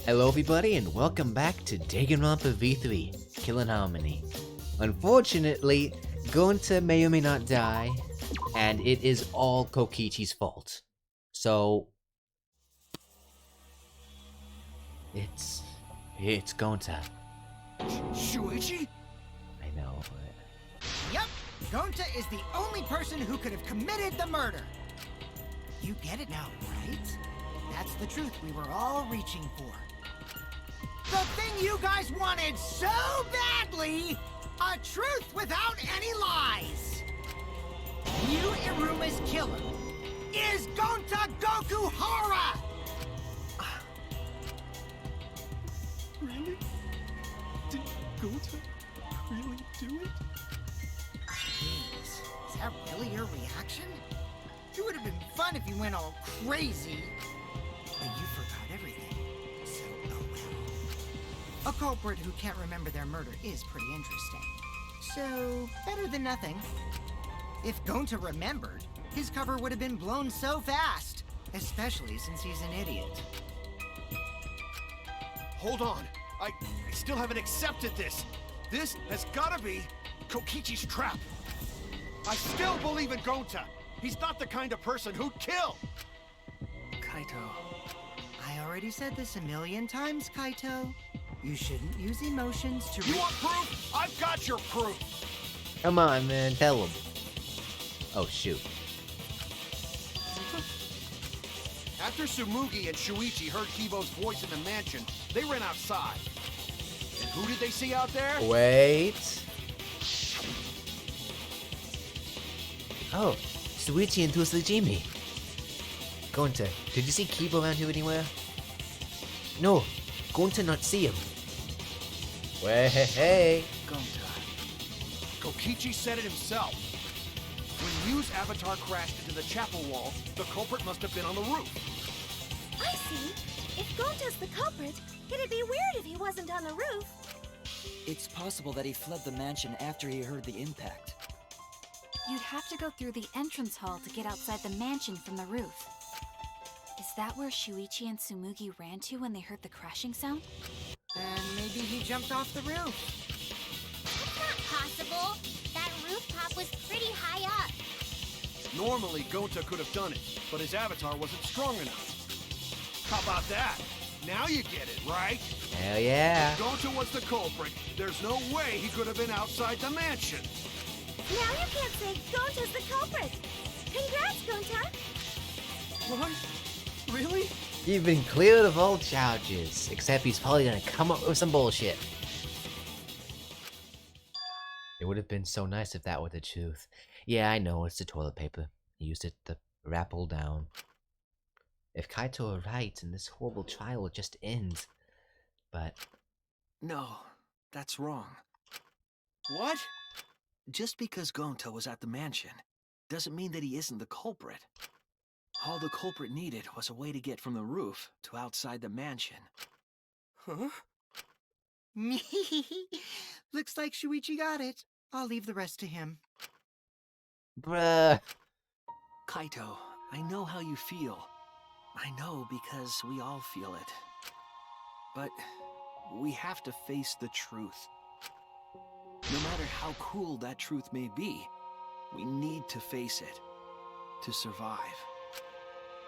Hello everybody and welcome back to Danganronpa V3, Killing Harmony. Unfortunately, Gonta may or may not die, and it is all Kokichi's fault. So... It's Gonta. Shuichi? I know, but... Yep, Gonta is the only person who could have committed the murder. You get it now, right? That's the truth we were all reaching for. The thing you guys wanted so badly! A truth without any lies! Yu Iruma's killer is Gonta Gokuhara! Really? Did Gonta really do it? Jeez, is that really your reaction? It would have been fun if you went all crazy. But you forgot everything, so oh well. A culprit who can't remember their murder is pretty interesting. So, better than nothing. If Gonta remembered, his cover would have been blown so fast. Especially since he's an idiot. Hold on. I still haven't accepted this. This has gotta be Kokichi's trap. I still believe in Gonta. He's not the kind of person who'd kill. Kaito. I already said this a million times, Kaito. You shouldn't use emotions to You want proof? I've got your proof. Come on, man, tell him. Oh, shoot. After Tsumugi and Shuichi heard Kibo's voice in the mansion, they ran outside. And who did they see out there? Wait... Oh, Shuichi and Tsujimi. Gonta, did you see Kibo around here anywhere? No, Gonta not see him. Well, hey. Gonta. Kokichi said it himself. When Yu's avatar crashed into the chapel wall, the culprit must have been on the roof. I see. If Gonta's the culprit, it'd be weird if he wasn't on the roof. It's possible that he fled the mansion after he heard the impact. You'd have to go through the entrance hall to get outside the mansion from the roof. Is that where Shuichi and Tsumugi ran to when they heard the crashing sound? And maybe he jumped off the roof. That's not possible. That rooftop was pretty high up. Normally, Gonta could have done it, but his avatar wasn't strong enough. How about that? Now you get it, right? Hell yeah. If Gonta was the culprit, there's no way he could have been outside the mansion. Now you can't say Gonta's the culprit. Congrats, Gonta. What? Really? You've been cleared of all charges, except he's probably gonna come up with some bullshit. It would have been so nice if that were the truth. Yeah, I know, it's the toilet paper. He used it to wrap all down. If Kaito were right, and this horrible trial would just end. But... No, that's wrong. What? Just because Gonta was at the mansion doesn't mean that he isn't the culprit. All the culprit needed was a way to get from the roof to outside the mansion. Huh? Looks like Shuichi got it. I'll leave the rest to him. bruh. Kaito, I know how you feel. I know because we all feel it. But we have to face the truth. No matter how cruel that truth may be, we need to face it to survive.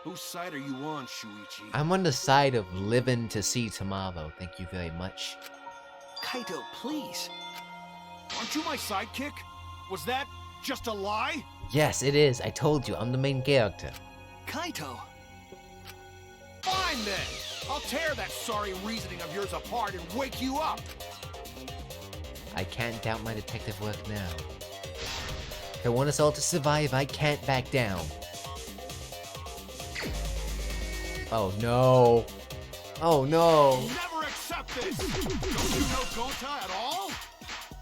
Whose side are you on, Shuichi? I'm on the side of living to see tomorrow, thank you very much. Kaito, please. Aren't you my sidekick? Was that just a lie? Yes, it is, I told you, I'm the main character. Kaito! Fine then! I'll tear that sorry reasoning of yours apart and wake you up! I can't doubt my detective work now. If I want us all to survive, I can't back down. Oh no. Oh no. Never accept this! Don't you know Gonta at all?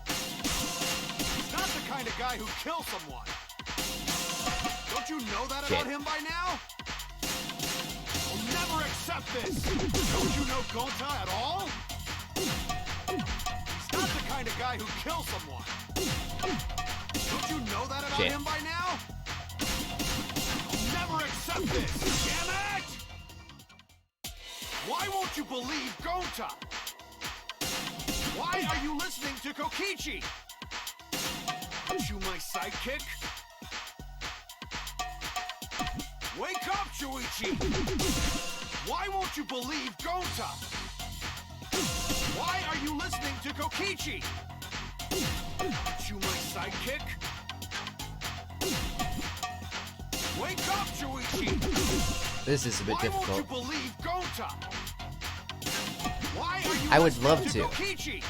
He's not the kind of guy who'd kill someone. Don't you know that about him by now? I'll never accept this! Don't you know Gonta at all? He's not the kind of guy who'd kill someone. Don't you know that about him by now? I'll never accept this! Damn it! Why won't you believe Gonta? Why are you listening to Kokichi? Aren't you my sidekick? Wake up, Shuichi! Why won't you believe Gonta? Why are you listening to Kokichi? Aren't you my sidekick? Wake up, Shuichi! This is a bit difficult. Why won't you believe Gonta? Why are you I would listening love to to. Kokichi?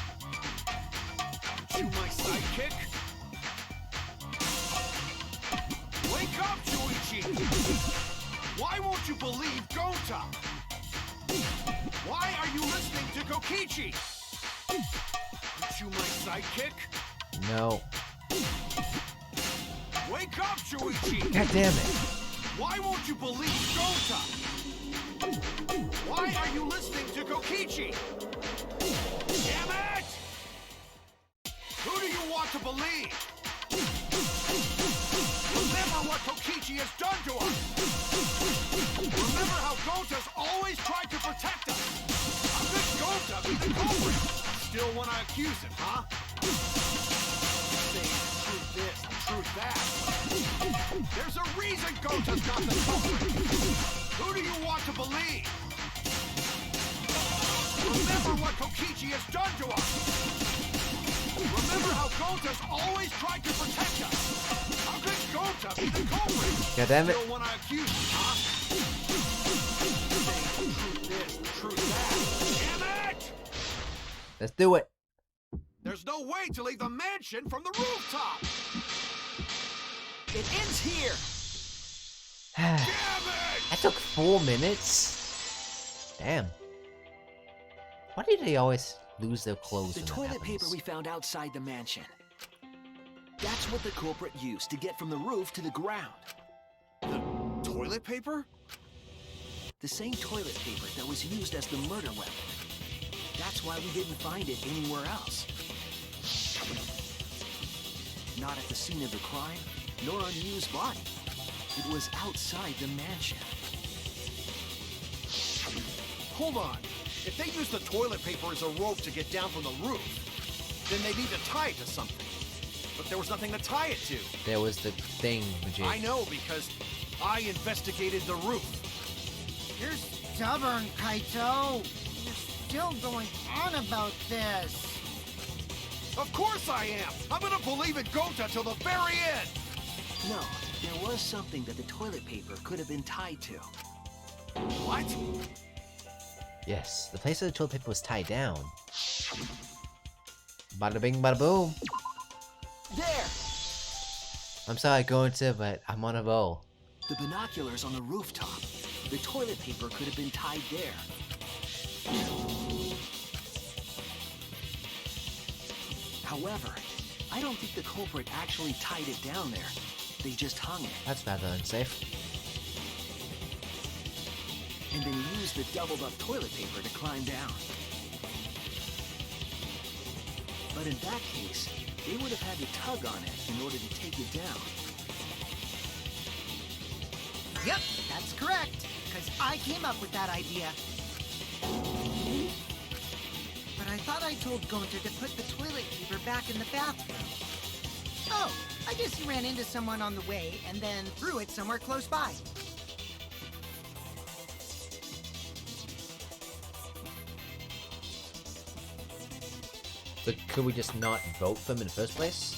Aren't you my sidekick? Wake up, Shuichi! Why won't you believe Gonta? Why are you listening to Kokichi? Aren't you my sidekick? No. Wake up, Shuichi! God damn it. Why won't you believe Gonta? Why are you listening to Kokichi? Damn it! Who do you want to believe? Remember what Kokichi has done to us! Remember how Gonta's always tried to protect us! How could Gonta be the culprit? Still want to accuse him, huh? Say truth this, truth that. There's a reason Gonta's not the culprit! Who do you want to believe? Remember what Kokichi has done to us! Remember how Gonta's always tried to protect us! How could Gonta be the culprit? God damn it. Still want to accuse him, huh? Say truth this, truth that. Damn it! Let's do it. There's no way to leave the mansion from the rooftop! It ends here. Damn it! That took 4 minutes. Damn. Why do they always lose their clothes The when that toilet paper happens? we found outside the mansion. That's what the culprit used to get from the roof to the ground. Toilet paper? The same toilet paper that was used as the murder weapon. That's why we didn't find it anywhere else. Not at the scene of the crime, nor on Yu's body. It was outside the mansion. Hold on. If they use the toilet paper as a rope to get down from the roof, then they need to tie it to something. But there was nothing to tie it to. There was the thing, Majid. I know because I investigated the roof. You're stubborn, Kaito. You're still going on about this. Of course I am. I'm gonna believe in Gonta till the very end. No, there was something that the toilet paper could have been tied to. What? Yes, the place where the toilet paper was tied down. Bada bing, bada boom. There! I'm sorry, Gonta, but I'm on a roll. The binoculars on the rooftop. The toilet paper could have been tied there. However, I don't think the culprit actually tied it down there. They just hung it, That's rather unsafe. and then used the doubled-up toilet paper to climb down. But in that case, they would have had to tug on it in order to take it down. Yep, that's correct. Because I came up with that idea. But I thought I told Gonta to put the toilet paper back in the bathroom. Oh, I guess he ran into someone on the way and then threw it somewhere close by. So could we just not vote for him in the first place?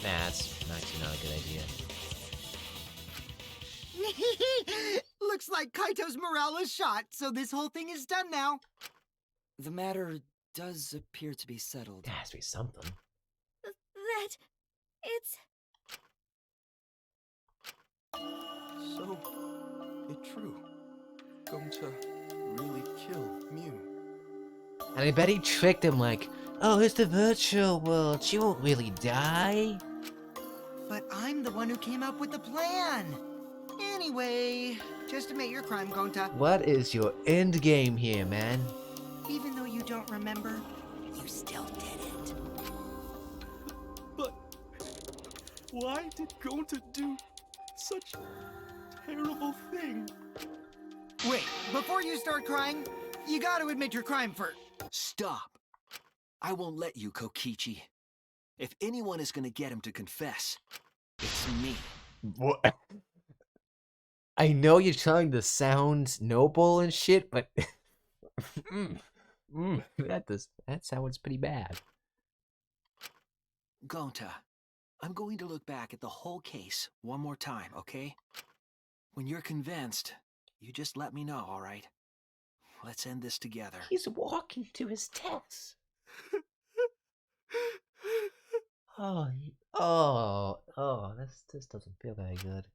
Nah, that's actually not a good idea. Looks like Kaito's morale is shot, so this whole thing is done now. The matter does appear to be settled. There has to be something. That... it's... So, it's true. Gonta really killed Mew. And I bet he tricked him like, oh, it's the virtual world, she won't really die. But I'm the one who came up with the plan. Anyway, just admit your crime, Gonta. What is your end game here, man? Even though you don't remember, you still did it. Why did Gonta do such a terrible thing? Wait, before you start crying, you gotta admit your crime first. Stop. I won't let you, Kokichi. If anyone is gonna get him to confess, it's me. What? I know you're trying to sound noble and shit, but that sounds pretty bad. Gonta, I'm going to look back at the whole case one more time, okay? When you're convinced, you just let me know, all right? Let's end this together. He's walking to his test. This doesn't feel very good.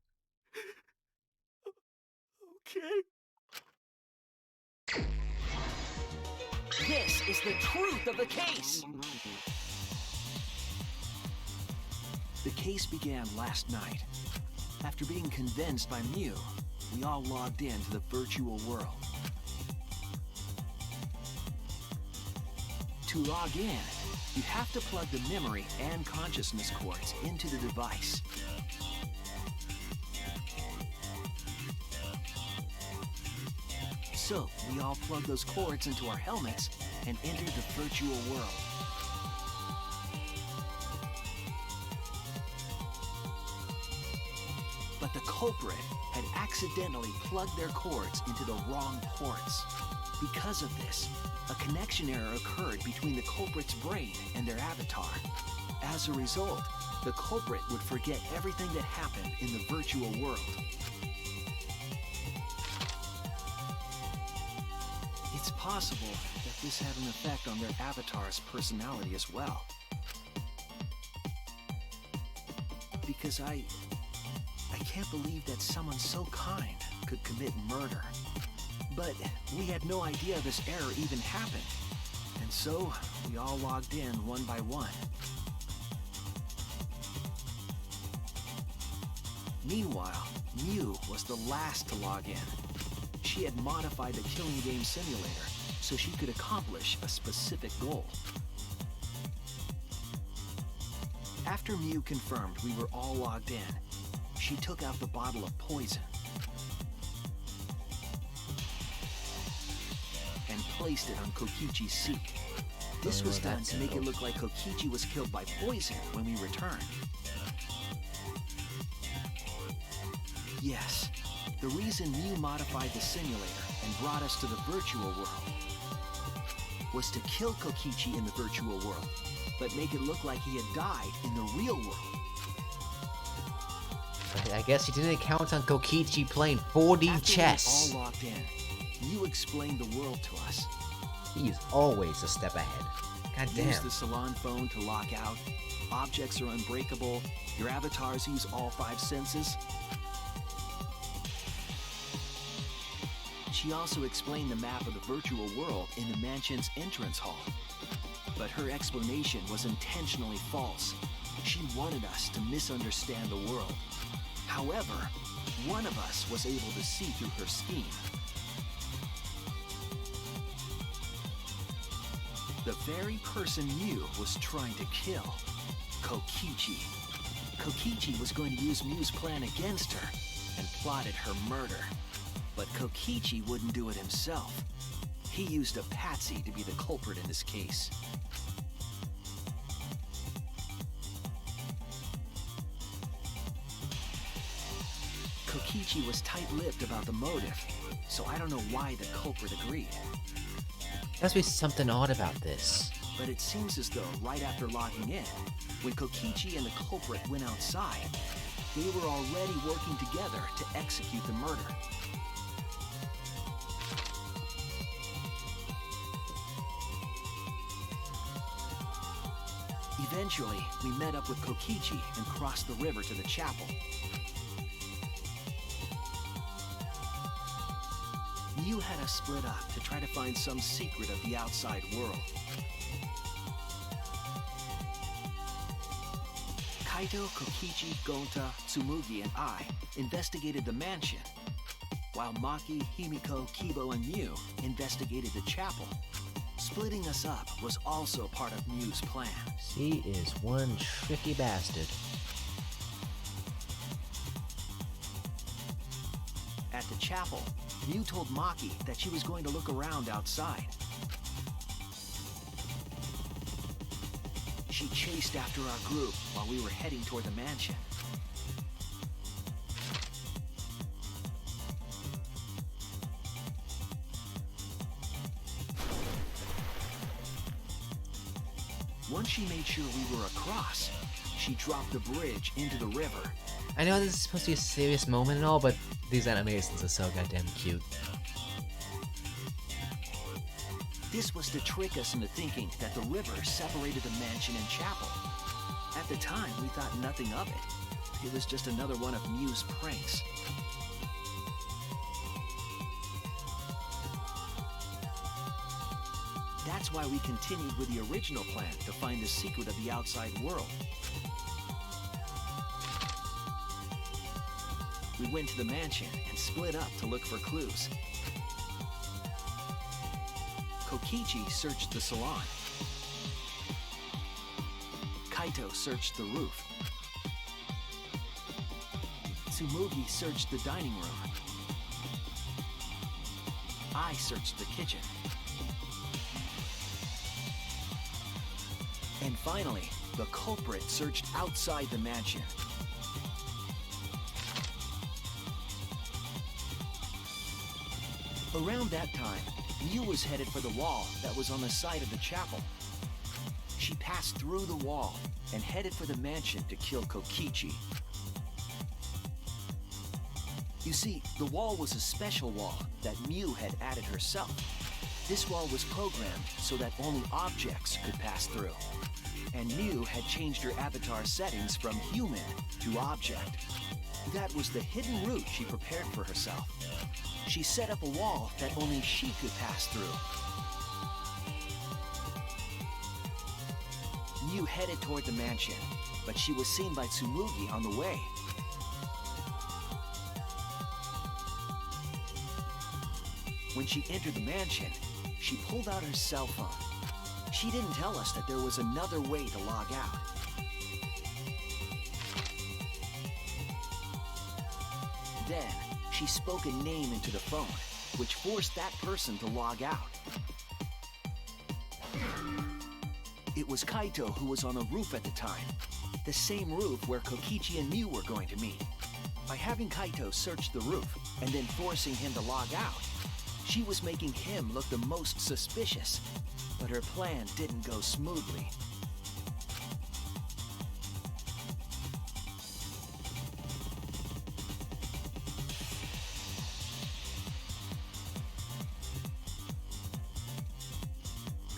Okay. This is the truth of the case! The case began last night. After being convinced by Mew, we all logged into the virtual world. To log in, you have to plug the memory and consciousness cords into the device. So, we all plug those cords into our helmets and enter the virtual world. But the culprit had accidentally plugged their cords into the wrong ports. Because of this, a connection error occurred between the culprit's brain and their avatar. As a result, the culprit would forget everything that happened in the virtual world. It's possible that this had an effect on their avatar's personality as well. Because I can't believe that someone so kind could commit murder. But we had no idea this error even happened. And so, we all logged in one by one. Meanwhile, Mew was the last to log in. She had modified the killing game simulator so she could accomplish a specific goal. After Mew confirmed we were all logged in, she took out the bottle of poison and placed it on Kokichi's seat. This was done to make it look like Kokichi was killed by poison when we returned. Yes, the reason Mew modified the simulator and brought us to the virtual world was to kill Kokichi in the virtual world, but make it look like he had died in the real world. I guess he didn't count on Kokichi playing 4D After chess. we all logged in, Mew explained the world to us. He's always a step ahead. God damn. Use the salon phone to lock out. Objects are unbreakable. Your avatars use all 5 senses. She also explained the map of the virtual world in the mansion's entrance hall. But her explanation was intentionally false. She wanted us to misunderstand the world. However, one of us was able to see through her scheme. The very person Mew was trying to kill, Kokichi. Kokichi was going to use Mew's plan against her and plotted her murder. But Kokichi wouldn't do it himself. He used a patsy to be the culprit in this case. Kokichi was tight-lipped about the motive, so I don't know why the culprit agreed. Must be something odd about this. But it seems as though right after logging in, when Kokichi and the culprit went outside, they were already working together to execute the murder. Eventually, we met up with Kokichi and crossed the river to the chapel. Mew had us split up to try to find some secret of the outside world. Kaito, Kokichi, Gonta, Tsumugi, and I investigated the mansion, while Maki, Himiko, Kibo, and Mew investigated the chapel. Splitting us up was also part of Mew's plan. She is one tricky bastard. at the chapel, Mew told Maki that she was going to look around outside. She chased after our group while we were heading toward the mansion. Once she made sure we were across, she dropped the bridge into the river. I know this is supposed to be a serious moment and all, but these animations are so goddamn cute. This was to trick us into thinking that the river separated the mansion and chapel. At the time, we thought nothing of it. It was just another one of Mew's pranks. That's why we continued with the original plan to find the secret of the outside world. We went to the mansion and split up to look for clues. Kokichi searched the salon. Kaito searched the roof. Tsumugi searched the dining room. I searched the kitchen. And finally, the culprit searched outside the mansion. Around that time, Mew was headed for the wall that was on the side of the chapel. She passed through the wall and headed for the mansion to kill Kokichi. You see, the wall was a special wall that Mew had added herself. This wall was programmed so that only objects could pass through. And Mew had changed her avatar settings from human to object. That was the hidden route she prepared for herself. She set up a wall that only she could pass through. Mew headed toward the mansion, but she was seen by Tsumugi on the way. When she entered the mansion, she pulled out her cell phone. She didn't tell us that there was another way to log out. Then, she spoke a name into the phone, which forced that person to log out. It was Kaito who was on the roof at the time, the same roof where Kokichi and Mew were going to meet. By having Kaito search the roof and then forcing him to log out, she was making him look the most suspicious, but her plan didn't go smoothly.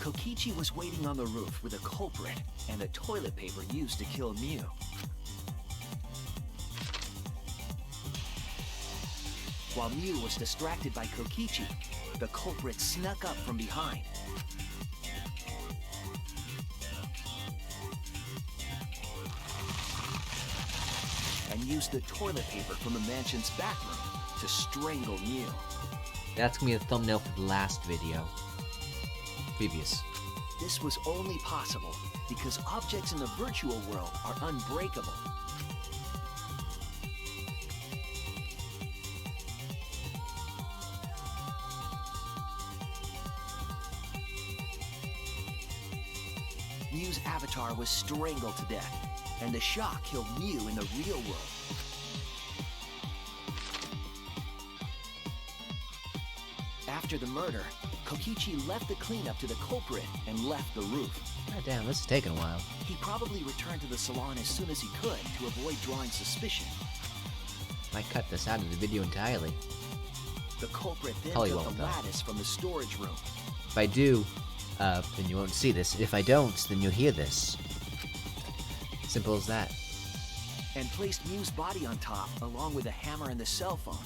Kokichi was waiting on the roof with a culprit and the toilet paper used to kill Mew. While Mew was distracted by Kokichi, the culprit snuck up from behind. And used the toilet paper from the mansion's bathroom to strangle Mew. That's gonna be the thumbnail for the last video. Previous. This was only possible because objects in the virtual world are unbreakable. Mew's avatar was strangled to death, and the shock killed Mew in the real world. After the murder, Kokichi left the cleanup to the culprit and left the roof. God damn, this is taking a while. He probably returned to the salon as soon as he could to avoid drawing suspicion. Might cut this out of the video entirely. The culprit then Probably took won't, the though. lattice from the storage room. If I do, then you won't see this. If I don't, then you'll hear this. Simple as that. And placed Mew's body on top, along with the hammer and the cell phone.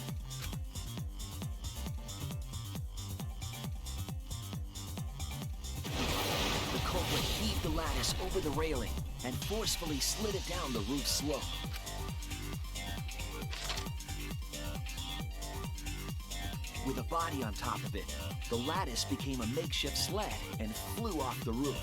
The culprit heaved the lattice over the railing and forcefully slid it down the roof slope. With a body on top of it, the lattice became a makeshift sled and flew off the roof.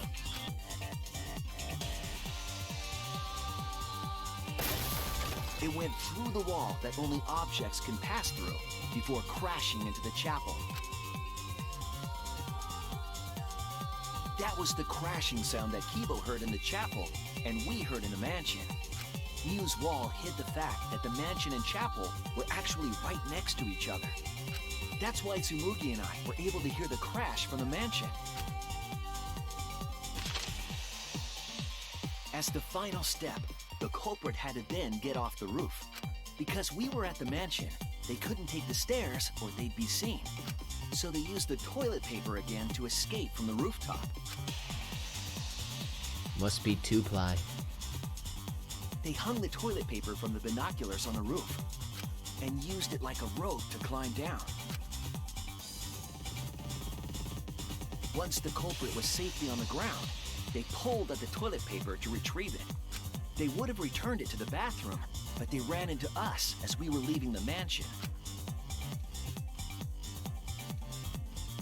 It went through the wall that only objects can pass through before crashing into the chapel. That was the crashing sound that Kibo heard in the chapel and we heard in the mansion. Mew's wall hid the fact that the mansion and chapel were actually right next to each other. That's why Tsumugi and I were able to hear the crash from the mansion. As the final step, the culprit had to then get off the roof. Because we were at the mansion, they couldn't take the stairs or they'd be seen. So they used the toilet paper again to escape from the rooftop. Must be 2-ply. They hung the toilet paper from the binoculars on the roof and used it like a rope to climb down. Once the culprit was safely on the ground, they pulled at the toilet paper to retrieve it. They would have returned it to the bathroom, but they ran into us as we were leaving the mansion.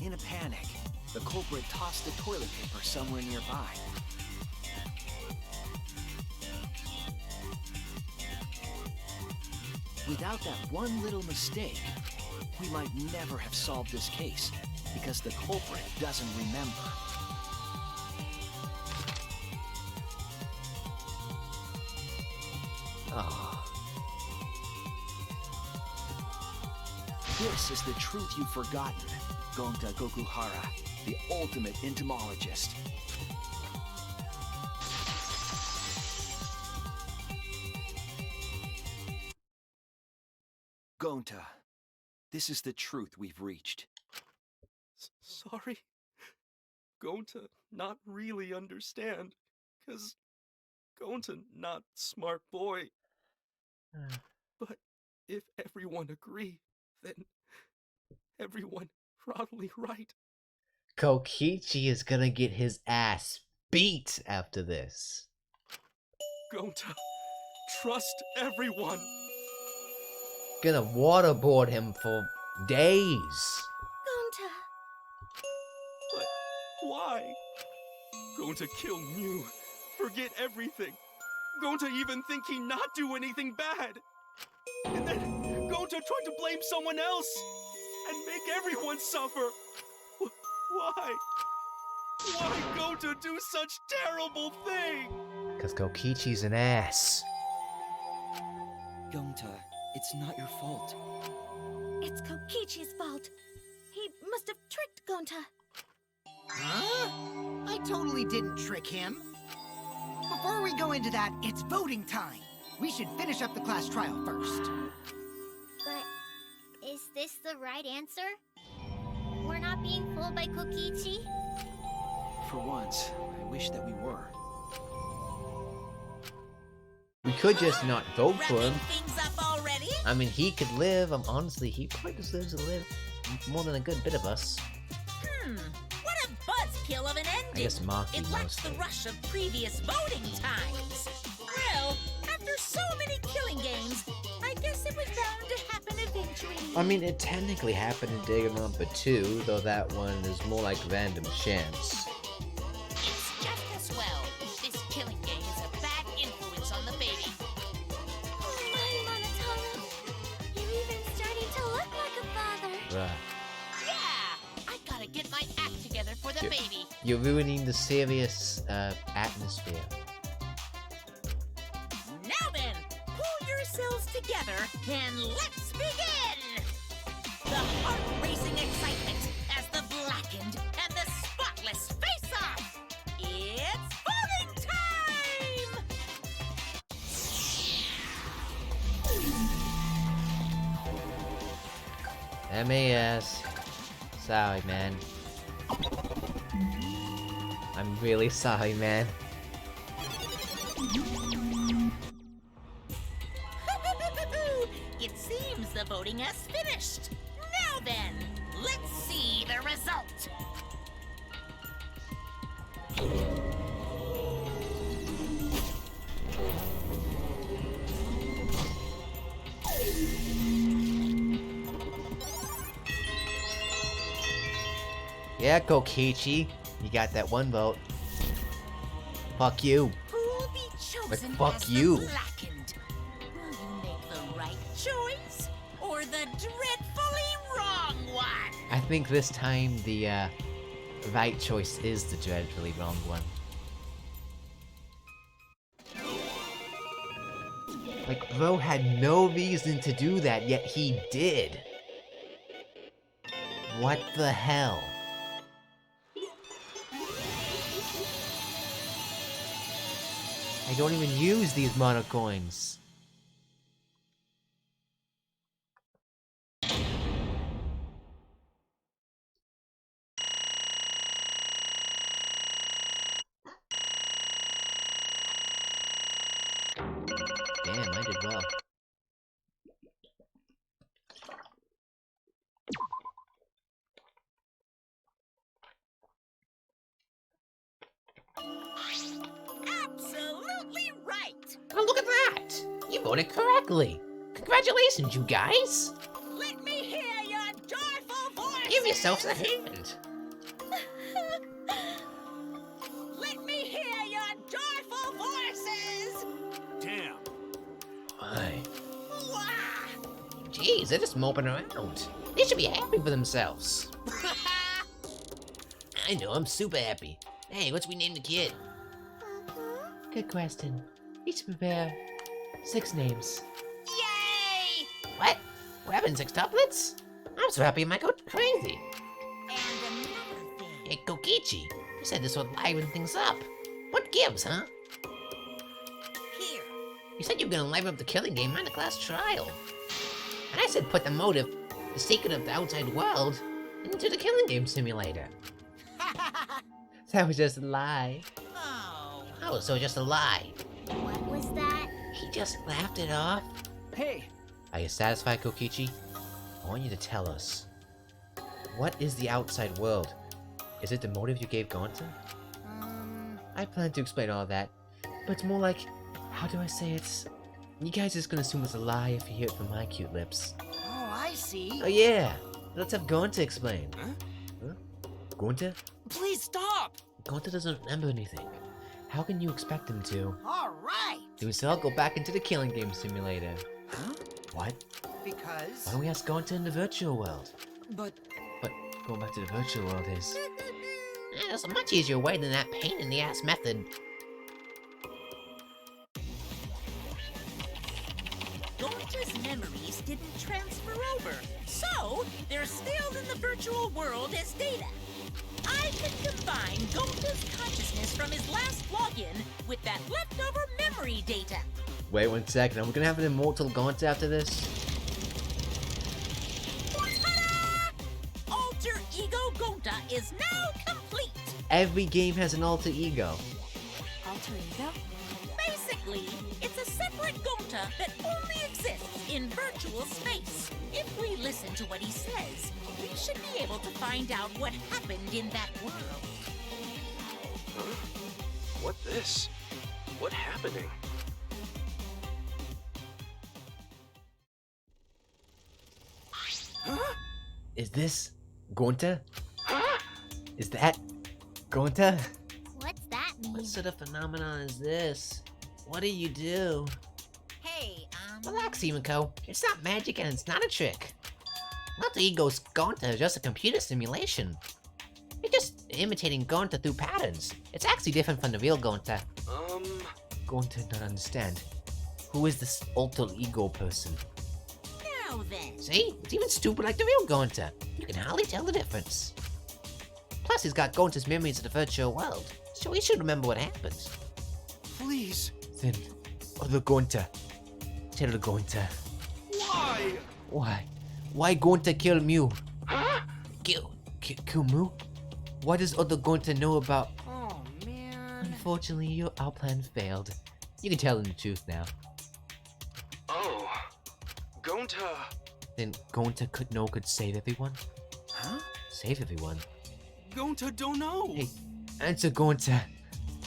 In a panic, the culprit tossed the toilet paper somewhere nearby. Without that one little mistake, we might never have solved this case, because the culprit doesn't remember. Oh. This is the truth you've forgotten, Gonta Gokuhara, the ultimate entomologist. Gonta, this is the truth we've reached. Sorry. Gonta not really understand, 'cause Gonta not smart boy. But if everyone agree, then everyone probably right. Kokichi is gonna get his ass beat after this. Gonta, trust everyone. Gonna waterboard him for days. Gonta. But why? Gonta kill Mew, forget everything. Gonta even think he not do anything bad. And then Gonta try to blame someone else and make everyone suffer. Why? Why Gonta do such terrible thing? Cause Kokichi's an ass. Gonta, it's not your fault. It's Kokichi's fault. He must have tricked Gonta. Huh? I totally didn't trick him. Before we go into that, it's voting time. We should finish up the class trial first. But is this the right answer? We're not being fooled by Kokichi? For once, I wish that we were. We could just not vote for him. Things up already? I mean, he could live. Honestly, he probably deserves to live more than a good bit of us. What a buzzkill of an ending! I guess Maki It lacks the mostly. rush of previous voting times. Well, after so many killing games, I guess it was bound to happen eventually. I mean, it technically happened in Danganronpa 2, though that one is more like random chance. It's just as well. This killing game is a bad influence on the baby. Oh my, Monotaro. You're even starting to look like a father. Right. Yeah! I gotta get my act together for the baby. You're ruining the serious atmosphere. Now then, pull yourselves together and let's begin! The heart-racing excitement as the blackened and the spotless face off! It's voting time! MAS. Sorry, man. I'm really sorry, man. It seems the voting has finished. Now then, let's see the result. Yeah, Kokichi. You got that one vote. Fuck you. Who'll be chosen fuck as you. the blackened? Will you make choice or the dreadfully wrong one? I think this time the right choice is the dreadfully wrong one. Like, bro had no reason to do that, yet he did. What the hell? I don't even use these mono coins. Damn, I did well. Absolutely right! Oh, look at that! You voted correctly! Congratulations, you guys! Let me hear your joyful voices! Give yourselves a hand! Let me hear your joyful voices! Damn. Why? Wah! Jeez, they're just moping around. They should be happy for themselves. I know, I'm super happy. Hey, what's we name the kid? Good question. Each prepare 6 names. Yay! What? We're having 6 tuplets? I'm so happy I might go crazy. And another thing. Hey, Kokichi, you said this would liven things up. What gives, huh? Here. You said you were gonna liven up the killing game and the class trial. And I said put the motive, the secret of the outside world, into the killing game simulator. That was just a lie. Oh. Oh, so just a lie. What was that? He just laughed it off. Hey, Are you satisfied, Kokichi? I want you to tell us. What is the outside world? Is it the motive you gave Gonta? I plan to explain all that, but it's more like, how do I say it? You guys just gonna assume it's a lie if you hear it from my cute lips. Oh, I see. Oh yeah, let's have Gonta explain. Huh? Gonta? please stop! Gonta doesn't remember anything. How can you expect him to? All right. Do we still go back into the killing game simulator? Huh? What? Because... Why don't we ask Gonta in the virtual world? But But going back to the virtual world is... There's a much easier way than that pain-in-the-ass method. Gonta's memories didn't transfer over, so they're still in the virtual world as data. I can combine Gonta's consciousness from his last login with that leftover memory data. Wait 1 second, are we gonna have an immortal Gonta after this? Ta-da! Alter Ego Gonta is now complete. Every game has an alter ego. Alter ego? Basically, it's a separate Gonta that only exists in virtual space. If we listen to what he says, we should be able to find out what happened in that world. Huh? What this? What happening? huh? Is this Gonta? Huh? Is that Gonta? What's that mean? What sort of phenomenon is this? What do you do? Hey, Relax, Himiko. It's not magic and it's not a trick. Alter Ego's Gonta is just a computer simulation. You're just imitating Gonta through patterns. It's actually different from the real Gonta. Gonta don't understand. Who is this alter ego person? now then. See? It's even stupid like the real Gonta. You can hardly tell the difference. Plus, he's got Gonta's memories of the virtual world, so he should remember what happened. Please. Then, other Gonta. Tell the Gonta. Why? Why? Why Gonta kill Mew? Huh? Kill Mew? What does other Gonta know about? Oh, man. Unfortunately, our plan failed. You can tell him the truth now. Oh. Gonta. Then Gonta could save everyone? Huh? Save everyone? Gonta don't know. Hey, answer Gonta.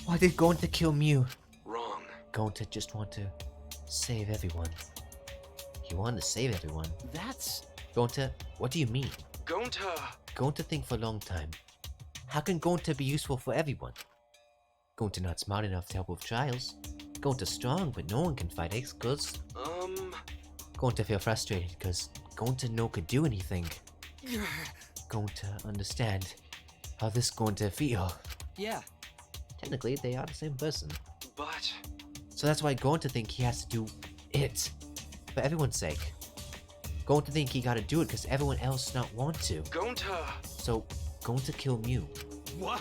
Why did Gonta kill Mew? Wrong. Gonta just want to save everyone. He wanted to save everyone. That's... Gonta, what do you mean? Gonta. Gonta think for a long time. How can Gonta be useful for everyone? Gonta not smart enough to help with trials. Gonta strong, but no one can fight X-Goods. going to feel frustrated because going to no could do anything. Going to understand how this going to feel. Yeah. Technically, they are the same person. But... So that's why going to think he has to do it. For everyone's sake. Going to think he gotta do it because everyone else not want to. Gonta... So, going to kill Mew. What?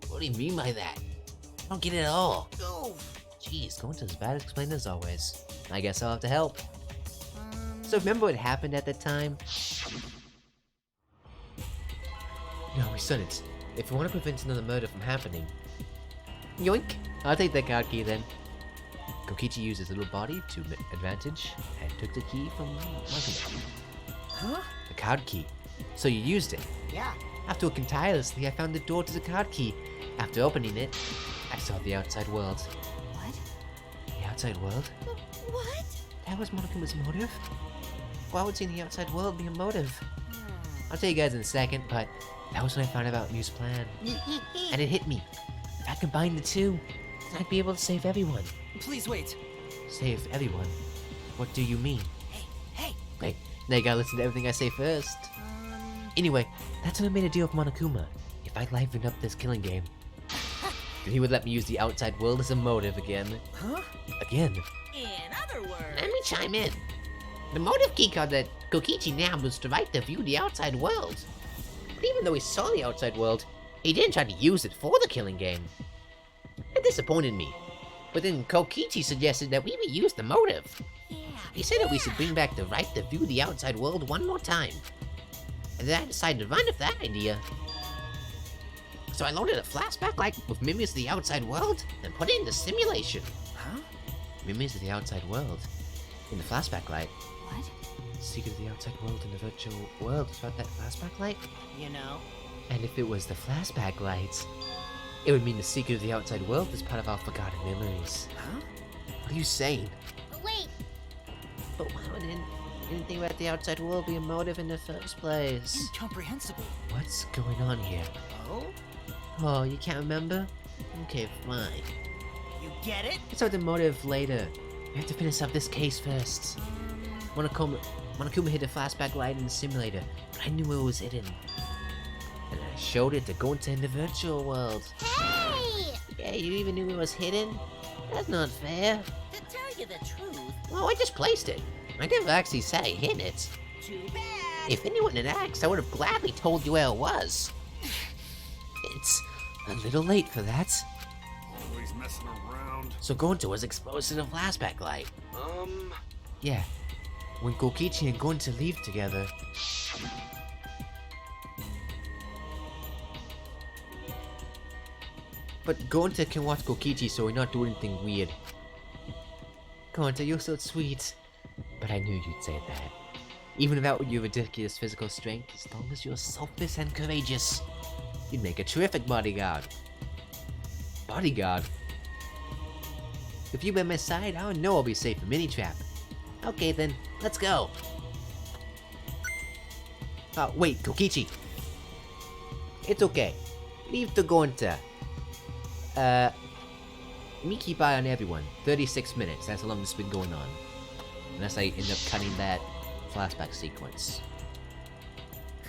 What do you mean by that? I don't get it at all. Oh. Jeez, going to as bad explained as always. I guess I'll have to help. So remember what happened at that time? No, we shouldn't. If we want to prevent another murder from happening... Yoink! I'll take that card key then. Kokichi used his little body to advantage and took the key from Maguma. Huh? The card key. So you used it. Yeah. After working tirelessly, I found the door to the card key. After opening it, I saw the outside world. What? The outside world? What? That was Monokuma's motive? Why would seeing the outside world be a motive? I'll tell you guys in a second, but that was when I found out about Mew's plan. And it hit me. If I combine the two, then I'd be able to save everyone. Please wait. Save everyone? What do you mean? Hey. Wait, now you gotta listen to everything I say first. Anyway, that's when I made a deal with Monokuma. If I livened up this killing game, then he would let me use the outside world as a motive again. Huh? Again. In other words... Let me chime in. The motive keycard that Kokichi nabbed was to right to view the outside world. But even though he saw the outside world, he didn't try to use it for the killing game. It disappointed me. But then Kokichi suggested that we reuse the motive. He said that we should bring back the right to view the outside world one more time. And then I decided to run with that idea. So I loaded a flashback light with memories of the outside world and put it in the simulation. Huh? Memories of the outside world? In the flashback light? What? Secret of the outside world in the virtual world is about that flashback light? You know. And if it was the flashback lights, it would mean the secret of the outside world is part of our forgotten memories. Huh? What are you saying? Wait, But why would anything about the outside world be a motive in the first place? Incomprehensible. What's going on here? Oh? Oh, you can't remember? Okay, fine. You get it? Let's have the motive later. We have to finish up this case first. Monokuma hid a flashback light in the simulator, but I knew it was hidden. And I showed it to Gonta in the virtual world. hey! Yeah, you even knew it was hidden? That's not fair. To tell you the truth, Well, I just placed it. I never actually said I hid it. too bad. If anyone had asked, I would have gladly told you where it was. It's a little late for that. Always messing around. So Gonta was exposed to the flashback light. Yeah. When Kokichi and Gonta leave together. But Gonta can watch Kokichi so we not do anything weird. Gonta, you're so sweet. But I knew you'd say that. Even without your ridiculous physical strength, as long as you're selfless and courageous, you'd make a terrific bodyguard. Bodyguard? If you're by my side, I know I'll be safe from any trap. Okay then, let's go. Oh, wait, Kokichi. It's okay. Leave to Gonta. Me keep eye on everyone. 36 minutes, that's how long this has been going on. Unless I end up cutting that flashback sequence.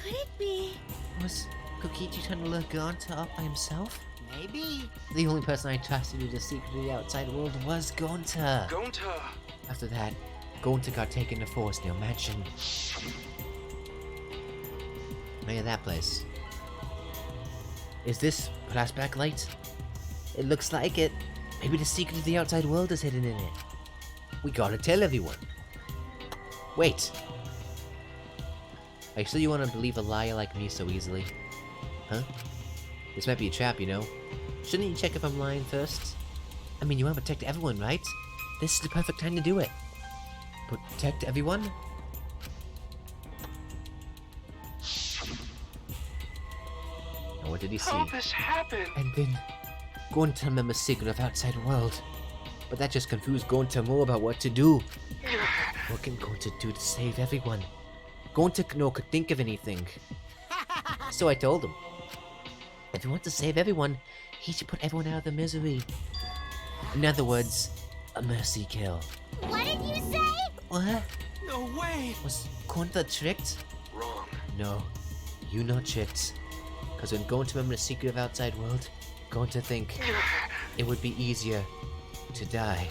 Could it be? Was Kokichi trying to lure Gonta up by himself? Maybe. The only person I trusted with the secret of the outside world was Gonta. Gonta! After that, Gonta got taken to Forest Nail Mansion. Look at that place. Is this flashback light? It looks like it. Maybe the secret of the outside world is hidden in it. We gotta tell everyone. Wait. Are you sure you want to believe a liar like me so easily? Huh? This might be a trap, you know. Shouldn't you check if I'm lying first? I mean, you want to protect everyone, right? This is the perfect time to do it. Protect everyone? Now what did he see? How this happened? And then Gonta remembers secret of outside world. But that just confused Gonta more about what to do. What can Gonta do to save everyone? Gonta could think of anything. So I told him. If he wants to save everyone, he should put everyone out of their misery. In other words, a mercy kill. What did you say? What? No way! Was Gonta tricked? Wrong. No, you not tricked. Cause when Gonta remember the secret of outside world, Gonta think it would be easier to die.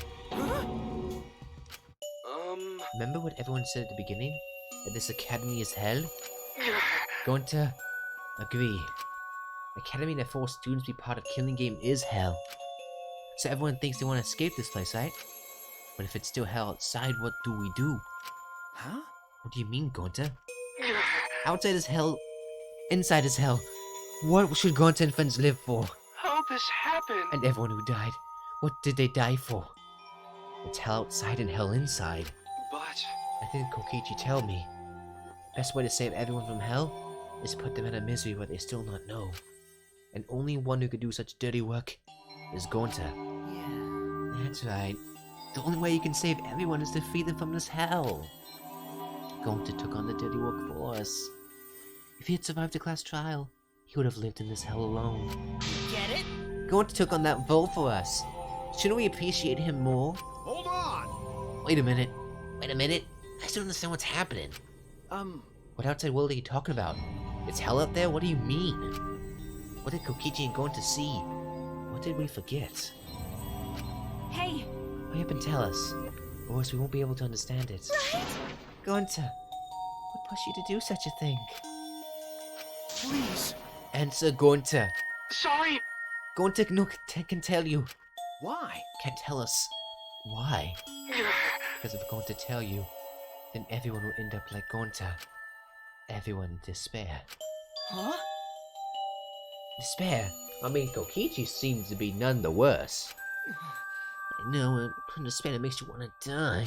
Remember what everyone said at the beginning? That this academy is hell? Gonta, agree. Academy that forced students to be part of killing game is hell. So everyone thinks they want to escape this place, right? But if it's still hell outside, what do we do? Huh? What do you mean, Gonta? Outside is hell, inside is hell. What should Gonta and friends live for? How'd this happen? And everyone who died, what did they die for? It's hell outside and hell inside. But... I think Kokichi tell me. Best way to save everyone from hell is put them in a misery where they still not know. And only one who could do such dirty work is Gonta. Yeah. That's right. The only way you can save everyone is to free them from this hell. Gonta took on the dirty work for us. If he had survived the class trial, he would have lived in this hell alone. Get it? Gonta took on that vote for us. Shouldn't we appreciate him more? Hold on! Wait a minute. Wait a minute. I still don't understand what's happening. What outside world are you talking about? It's hell out there? What do you mean? What did Kokichi and Gonta see? What did we forget? Hey, Hurry up and tell us, or else we won't be able to understand it. Right? Gonta, what pushed you to do such a thing? Please. Answer, Gonta. Sorry! Gonta can tell you. Why? Can't tell us. Why? Because if Gonta tell you, then everyone will end up like Gonta. Everyone in despair. Huh? Despair? I mean, Kokichi seems to be none the worse. I know, despair that makes you want to die.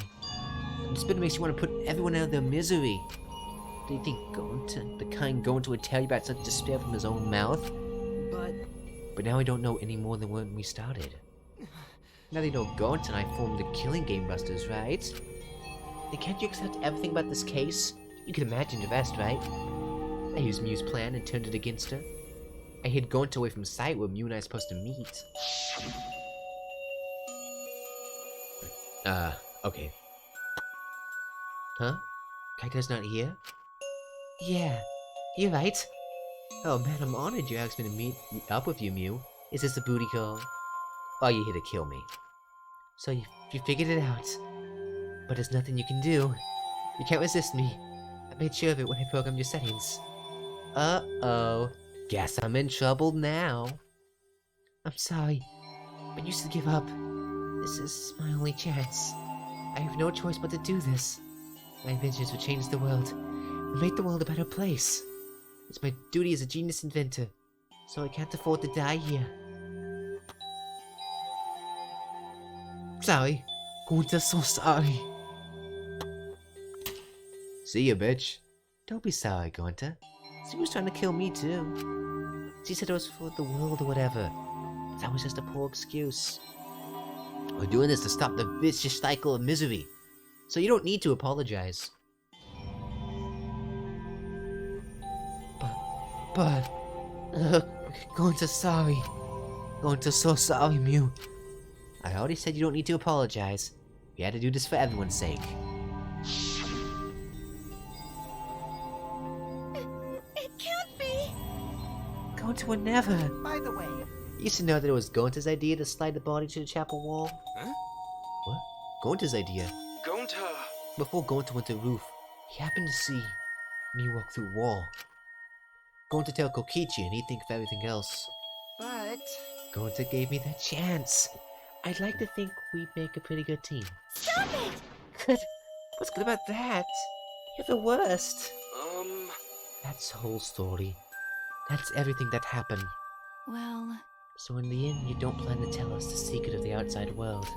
Despair that makes you want to put everyone out of their misery. Do you think Gonta, the kind Gonta would tell you about such despair from his own mouth? But now I don't know any more than when we started. Now they know Gonta and I formed the Killing Game Busters, right? Then can't you accept everything about this case? You can imagine the rest, right? I used Mew's plan and turned it against her. I hid Gonta away from sight where Mew and I are supposed to meet. Okay. Huh? Kaita's not here? Yeah, you're right. Oh man, I'm honored you asked me to meet up with you, Mew. Is this a booty call? Or are you here to kill me? So you figured it out. But there's nothing you can do. You can't resist me. I made sure of it when I programmed your settings. Uh-oh. Guess I'm in trouble now. I'm sorry, but you should give up. This is my only chance. I have no choice but to do this. My inventions will change the world and make the world a better place. It's my duty as a genius inventor, so I can't afford to die here. Sorry. Gonta's so sorry. See ya, bitch. Don't be sorry, Gonta. She was trying to kill me too. She said it was for the world or whatever. But that was just a poor excuse. We're doing this to stop the vicious cycle of misery. So you don't need to apologize. But... Gonta's sorry. Gonta's so sorry, Mew. I already said you don't need to apologize. We had to do this for everyone's sake. It can't be. Gonta would never. By the way, You used to know that it was Gonta's idea to slide the body to the chapel wall? Huh? What? Gonta's idea. Gonta! Before Gonta went to the roof, he happened to see me walk through the wall. Gonta tell Kokichi and he'd think of everything else. but Gonta gave me that chance. I'd like to think we'd make a pretty good team. Stop it! Good. What's good about that? You're the worst. That's the whole story. That's everything that happened. well, So in the end, you don't plan to tell us the secret of the outside world.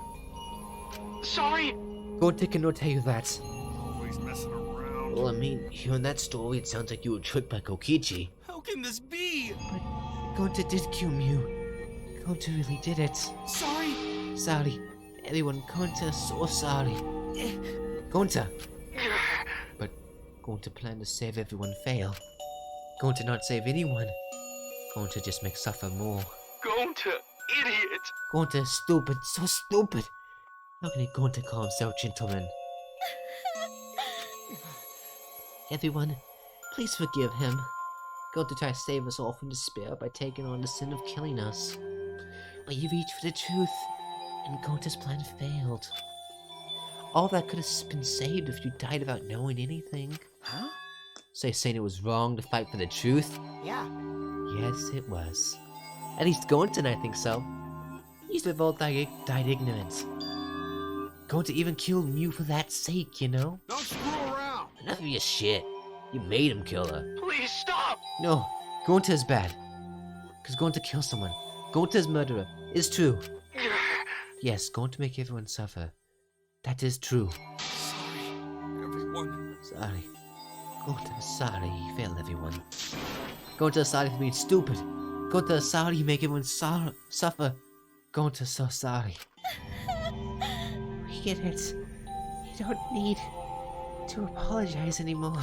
Sorry! Gonta cannot tell you that. Always messing around. Well, I mean, hearing that story, it sounds like you were tricked by Kokichi. How can this be? But Gonta did kill Mew. Gonta really did it. Sorry! Sorry. Everyone, Gonta's so sorry. Gonta! But Gonta planned to save everyone fail. Gonta not save anyone. Gonta just make suffer more. Gonta, idiot! Gonta is stupid, so stupid. How can he Gonta call himself gentleman? Everyone, please forgive him. Gonta tried to save us all from despair by taking on the sin of killing us. But you reached for the truth, and Gonta's plan failed. All that could have been saved if you died without knowing anything. Huh? So you're saying it was wrong to fight for the truth? Yeah. Yes, it was. At least Gonta, I think so. He used to have all died ignorant. Gonta even killed Mew for that sake, you know? Don't screw around. Enough of your shit. You made him kill her. Please stop! No, Gonta is bad. Because Gonta killed someone. Gonta is murderer. It's true. Yes, Gonta make everyone suffer. That is true. Sorry, everyone. Sorry. Gonta is sorry he failed everyone. Gonta is sorry for being stupid. Gonta is sorry you make everyone suffer. Gonta is so sorry. We get it. You don't need to apologize anymore.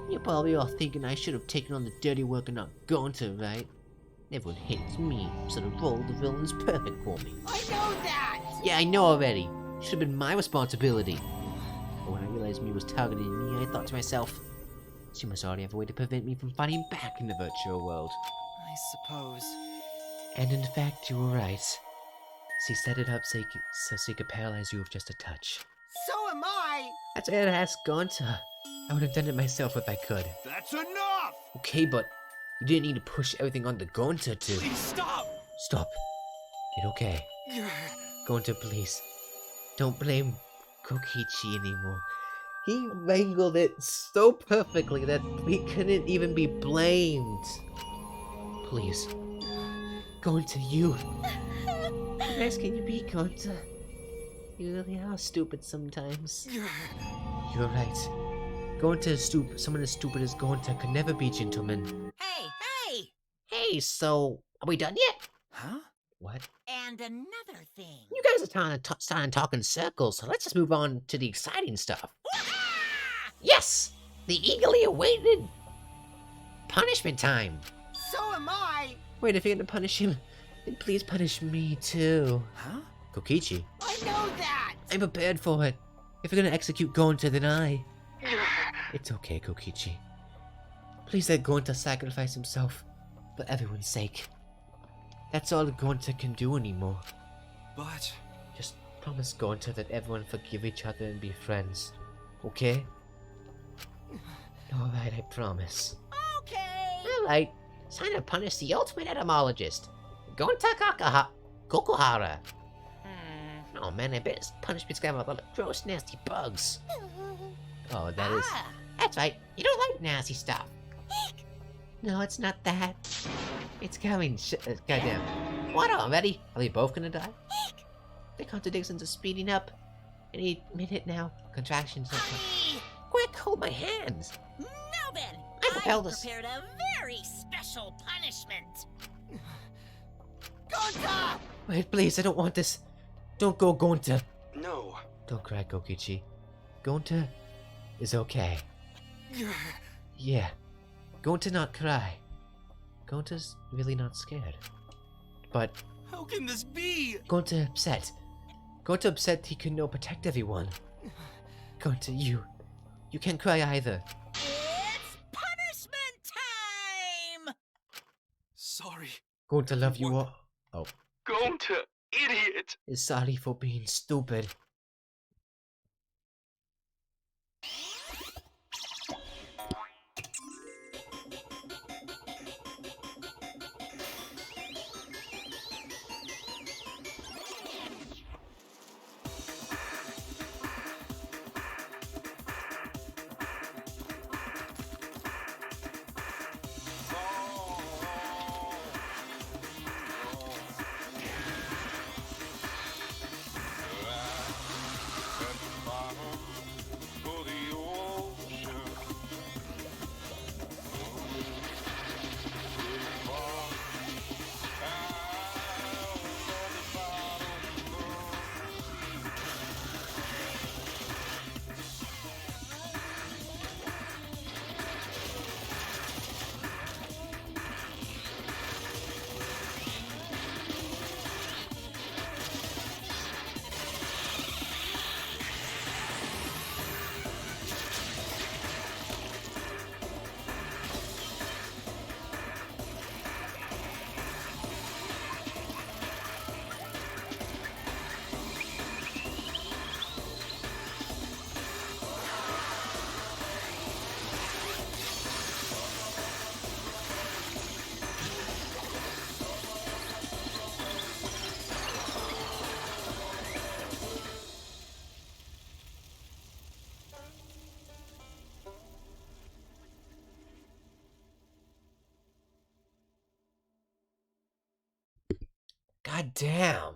You're probably all thinking I should have taken on the dirty work and not Gonta, right? Everyone hates me, so the role of the villain is perfect for me. I know that! Yeah, I know already. Should have been my responsibility. But when I realized Mew was targeting me, I thought to myself, she must already have a way to prevent me from fighting back in the virtual world. I suppose. And in fact, you were right. She set it up so she could paralyze you with just a touch. So am I! That's why I had to ask Gonta. I would have done it myself if I could. That's enough! Okay, but you didn't need to push everything onto Gonta to... Please stop! Stop. It's okay. Gonta, please. Don't blame Kokichi anymore. He wrangled it so perfectly that we couldn't even be blamed. Please. Gonta, you. How nice can you be, Gonta? You really are stupid sometimes. You're right. Gonta is stupid. Someone as stupid as Gonta could never be gentleman. Hey, hey! Hey, so are we done yet? Huh? What? And another thing. You guys are starting to talk in circles, so let's just move on to the exciting stuff. Yes! The eagerly awaited punishment time. So am I! Wait, if you're gonna punish him, then please punish me too. Huh? Kokichi, I know that! I'm prepared for it. If you're gonna execute Gonta, then I... It's okay, Kokichi. Please let Gonta sacrifice himself for everyone's sake. That's all Gonta can do anymore. But... Just promise Gonta that everyone forgive each other and be friends. Okay? Alright, I promise. Okay. Alright, it's time to punish the ultimate etymologist, Gonta Kokohara. Oh man, I bet his punishment's gonna have a lot of gross, nasty bugs. Oh, that is... That's right, you don't like nasty stuff. No, it's not that. It's coming, goddamn. What already? Are they both gonna die? The contradictions are speeding up. Any minute now. Contractions. Quick, hold my hands. Now then, I I've propelled us. prepared a very special punishment. Gonta! Wait, please, I don't want this. Don't go, Gonta. No. Don't cry, Kokichi. Gonta is okay. Yeah. Gonta not cry. Gonta's really not scared. But How can this be? Gonta upset. Gonta upset he could no protect everyone. Gonta, you can't cry either. It's punishment time! Sorry. Gonta love you all. Oh, Gonta, idiot! is sorry for being stupid. damn.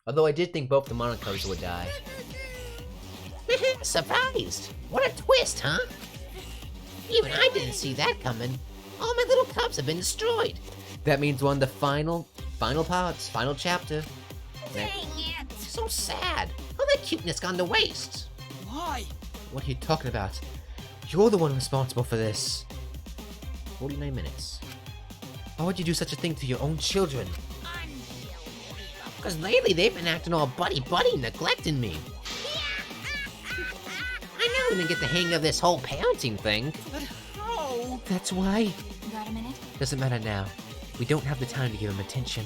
Although I did think both the Monocos would die. Surprised! What a twist, huh? Even I didn't see that coming. All my little cubs have been destroyed. That means we're on the final parts, final chapter. Dang it! So sad. All that cuteness gone to waste. Why? What are you talking about? You're the one responsible for this. 49 minutes. Why would you do such a thing to your own children? Because lately they've been acting all buddy-buddy, neglecting me. I know I didn't get the hang of this whole parenting thing. But how? That's why. Got a minute? Doesn't matter now. We don't have the time to give him attention.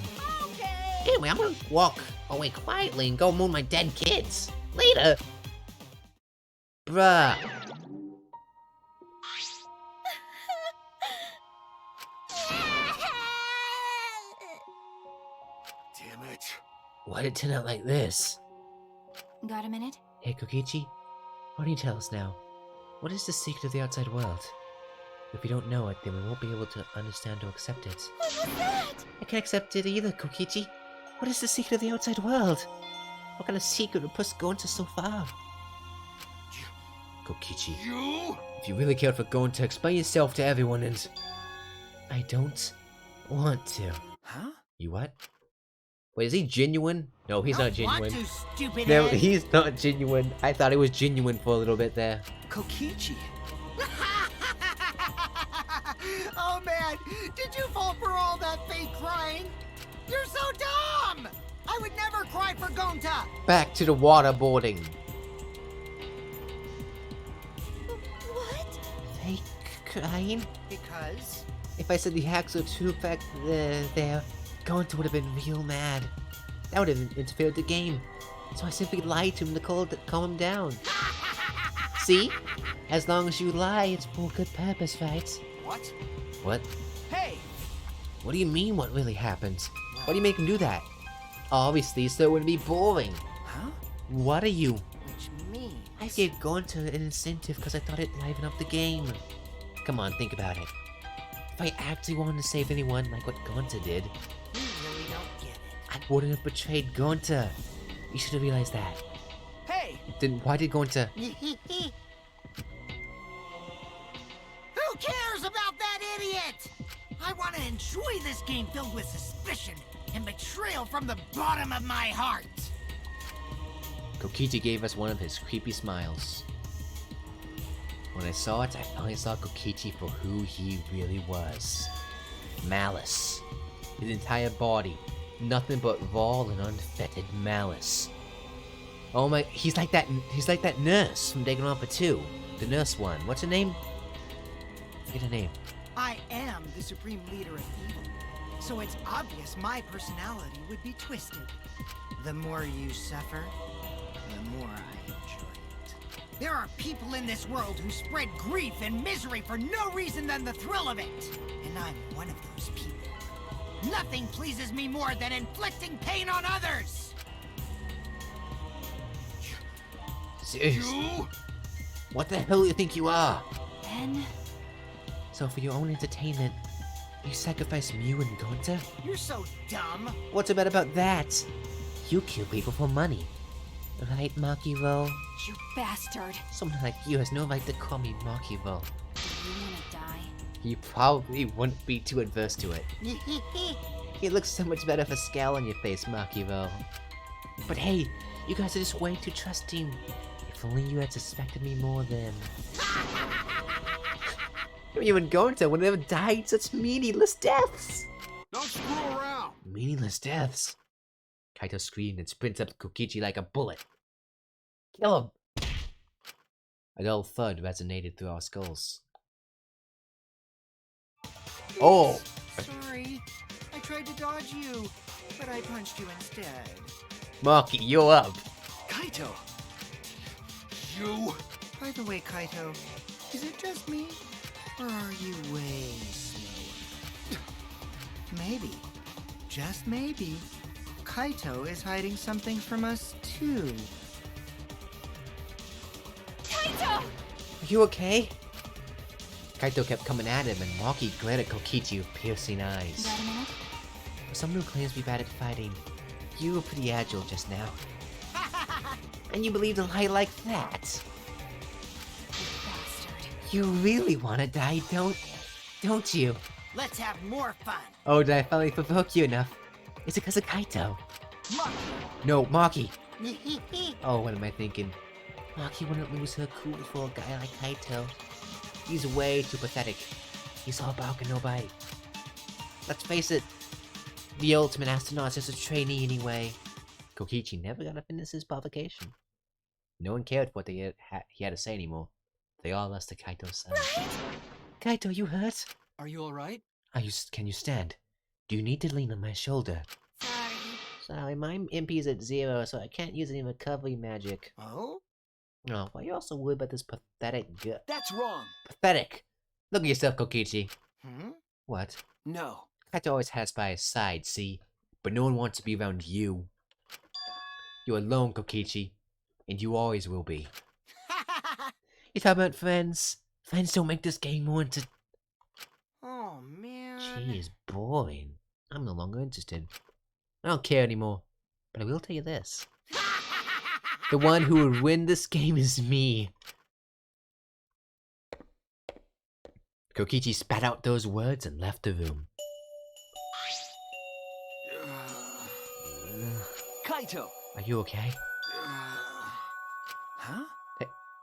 Okay. Anyway, I'm gonna walk away quietly and go moon my dead kids. Later. Bruh. Damn it. Why'd it turn out like this? Got a minute? Hey, Kokichi, why don't you tell us now? What is the secret of the outside world? If we don't know it, then we won't be able to understand or accept it. What was that? I can't accept it either, Kokichi. What is the secret of the outside world? What kind of secret would push Gonta so far? Kokichi, You? if you really care for Gonta, explain yourself to everyone and... I don't want to. Huh? You what? Wait, is he genuine? No, he's not genuine. Want to, stupid No, head? he's not genuine. I thought he was genuine for a little bit there. Kokichi. Oh man, did you fall for all that fake crying? You're so dumb! I would never cry for Gonta! Back to the waterboarding. What? Fake crying? Because? If I said the hacks were too back there, Gonta would have been real mad. That would have interfered with the game. So I simply lied to him to calm him down. See? As long as you lie, it's for good purpose, right? What? What? Hey! What do you mean what really happened? Why do you make him do that? Obviously, so it would be boring. Huh? What are you? Which means... I gave Gonta an incentive because I thought it'd liven up the game. Come on, think about it. If I actually wanted to save anyone like what Gonta did, You really don't get it. I wouldn't have betrayed Gonta. You should have realized that. Hey! Then why did Gonta... Who cares about that idiot? I want to enjoy this game filled with suspicion and betrayal from the bottom of my heart. Kokichi gave us one of his creepy smiles. When I saw it, I finally saw Kokichi for who he really was. Malice. His entire body. Nothing but raw and unfettered malice. Oh my, he's like that nurse from Danganronpa 2. The nurse one. What's her name? Forget her name. I am the supreme leader of evil, so it's obvious my personality would be twisted. The more you suffer, the more I enjoy it. There are people in this world who spread grief and misery for no reason than the thrill of it. And I'm one of those people. Nothing pleases me more than inflicting pain on others! Seriously? You? What the hell do you think you are? Ben? So for your own entertainment, you sacrifice Mew and Gonta? You're so dumb. What's bad about that? You kill people for money. Right, Makivo? You bastard. Someone like you has no right to call me Makivo. Do you wanna die? You probably wouldn't be too adverse to it. It looks so much better with a scowl on your face, Makivo. But hey, you guys are just way too trusting. If only you had suspected me more then. You and Gonta would never died such meaningless deaths! Don't screw around. Meaningless deaths? Kaito screamed and sprints up to Kokichi like a bullet. Kill him! A dull thud resonated through our skulls. Oh! Sorry. I tried to dodge you, but I punched you instead. Maki, you're up! Kaito. You? By the way, Kaito, is it just me? Or are you way slower? Maybe, just maybe, Kaito is hiding something from us too. Kaito! Are you okay? Kaito kept coming at him and Maki glared at Kokichi with piercing eyes. Got a minute? someone who claims to be bad at fighting, you were pretty agile just now. And you believed a lie like that? Bastard. You really want to die, don't you? Let's have more fun. Oh, did I finally provoke you enough? Is it because of Kaito? Maki. No, Maki! Oh, what am I thinking? Maki wouldn't lose her cool for a guy like Kaito. He's way too pathetic. He's all about nobody. Let's face it, the ultimate astronaut's just a trainee anyway. Kokichi never got to finish his provocation. No one cared what he had to say anymore. They all lost to Kaito's side. Kaito, you hurt? Are you alright? Can you stand? Do you need to lean on my shoulder? Sorry, my MP is at 0, so I can't use any recovery magic. Oh? Oh, why are you also worried about this pathetic girl? That's wrong! Pathetic! Look at yourself, Kokichi. Hmm? What? No. Kaito always has by his side, see? But no one wants to be around you. You're alone, Kokichi. And you always will be. You talking about friends? Friends don't make this game more into... Oh, man. Jeez, boring. I'm no longer interested. I don't care anymore. But I will tell you this. The one who would win this game is me. Kokichi spat out those words and left the room. Kaito! Are you okay? Huh?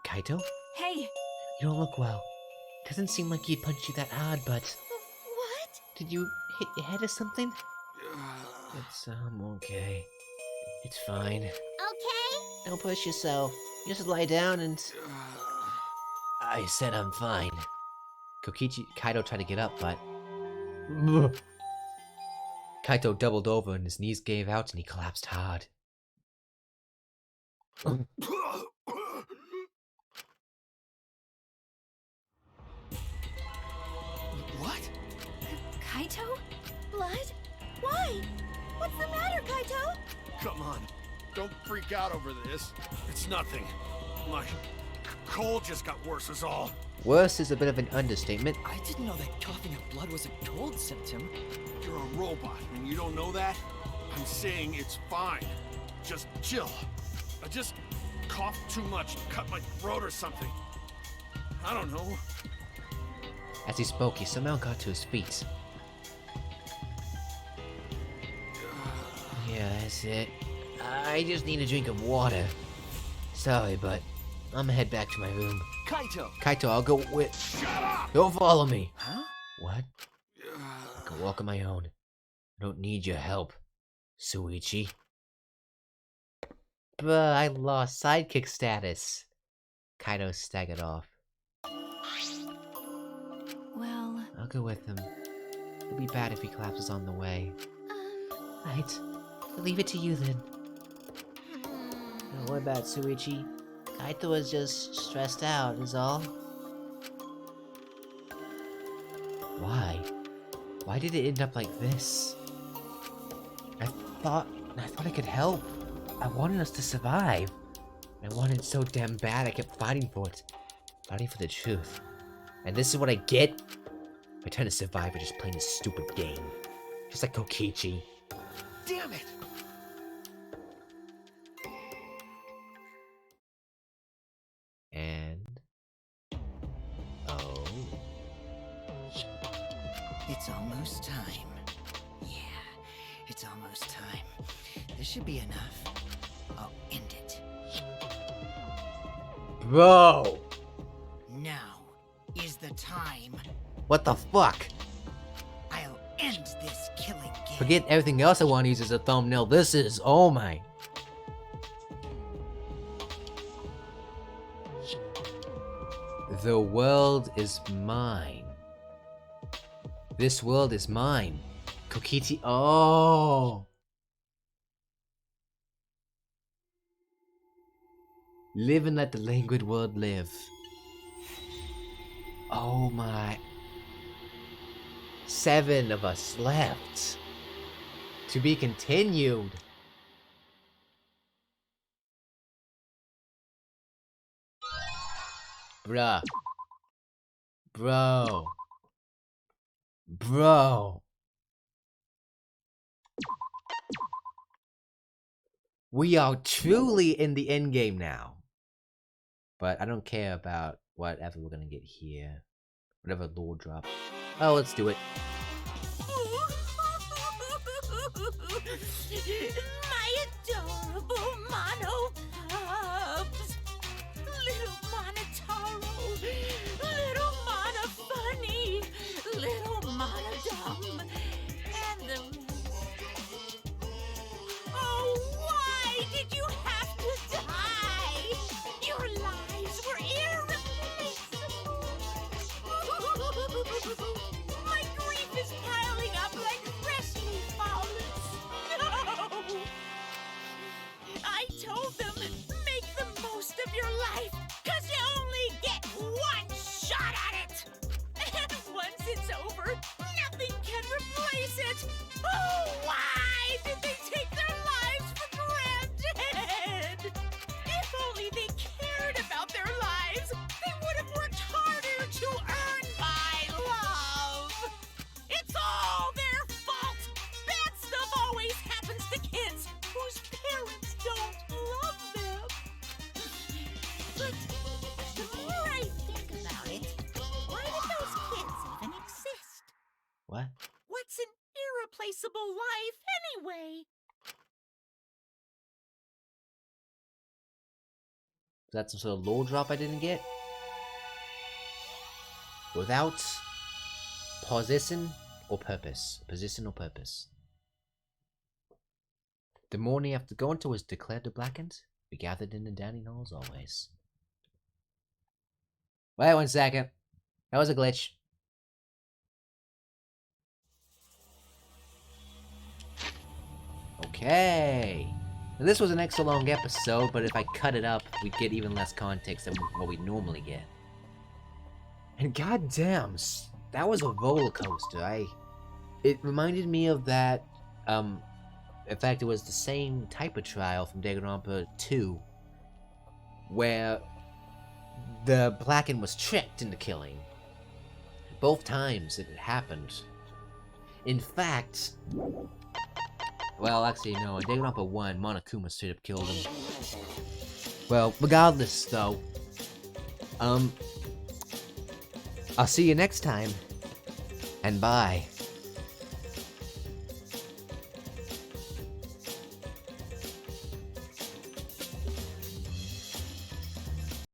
Kaito? Hey! You don't look well. Doesn't seem like he punched you that hard, but... What? Did you hit your head or something? It's, okay. It's fine. Okay? Don't push yourself. Just lie down and... I said I'm fine. Kaito tried to get up, but... Kaito doubled over and his knees gave out and he collapsed hard. What? Kaito? Blood? Why? What's the matter, Kaito? Come on. Don't freak out over this. It's nothing. My cold just got worse is all. Worse is a bit of an understatement. I didn't know that coughing up blood was a cold symptom. You're a robot and you don't know that? I'm saying it's fine. Just chill. I just coughed too much and cut my throat or something. I don't know. As he spoke, he somehow got to his feet. Yeah, that's it. I just need a drink of water. Sorry, but I'm gonna head back to my room. Kaito! Kaito, I'll go with... Shut up! Don't follow me! Huh? What? I can walk on my own. I don't need your help, Suichi. But I lost sidekick status. Kaito staggered off. Well... I'll go with him. It'll be bad if he collapses on the way. Right. I'll leave it to you then. What about Suichi? Kaito was just stressed out, is all. Why? Why did it end up like this? I thought I could help. I wanted us to survive. I wanted it so damn bad I kept fighting for it. Fighting for the truth. And this is what I get? by trying to survive by just playing this stupid game. Just like Kokichi. Damn it! And... oh... It's almost time. Yeah, it's almost time. This should be enough. I'll end it. Bro! Now is the time. What the fuck? I'll end this killing game. Forget everything else I want to use as a thumbnail. This is... oh my... The world is mine. This world is mine. Kokichi... oh! Live and let the languid world live. Oh my... 7 of us left. To be continued. Bruh. Bro. Bro. We are truly in the end game now. But I don't care about whatever we're gonna get here. Whatever lore drop. Oh, let's do it. My adorable mono pups. Little Monotaro. Little Mono Funny. Little Mono Dumb. And the rest. Oh, why did you have to die? Your lives were irreplaceable. My grief is piling up like freshly fallen snow. I told them, make the most of your life, 'cause you only get one shot at it. And once it's over, nothing can replace it. Oh, why did they take their lives for granted? If only they cared about their lives, they would have worked harder to earn my love. It's all their fault. Bad stuff always happens to kids whose parents don't love them. But the more I think about it, why did those kids even exist? What? What's an irreplaceable life anyway? Is that some sort of lore drop I didn't get? Without position or purpose. Position or purpose. The morning after Gonta was declared to blackened, we gathered in the dining hall as always. Wait 1 second. That was a glitch. Okay. Now, this was an extra long episode, but if I cut it up, we'd get even less context than what we normally get. And goddamn, that was a roller coaster. It reminded me of that. In fact, it was the same type of trial from Danganronpa 2, where the Blackened was tricked into killing. Both times it happened. In fact, well, actually, no. In Danganronpa 1, Monokuma straight up killed him. Well, regardless, though, I'll see you next time, and bye.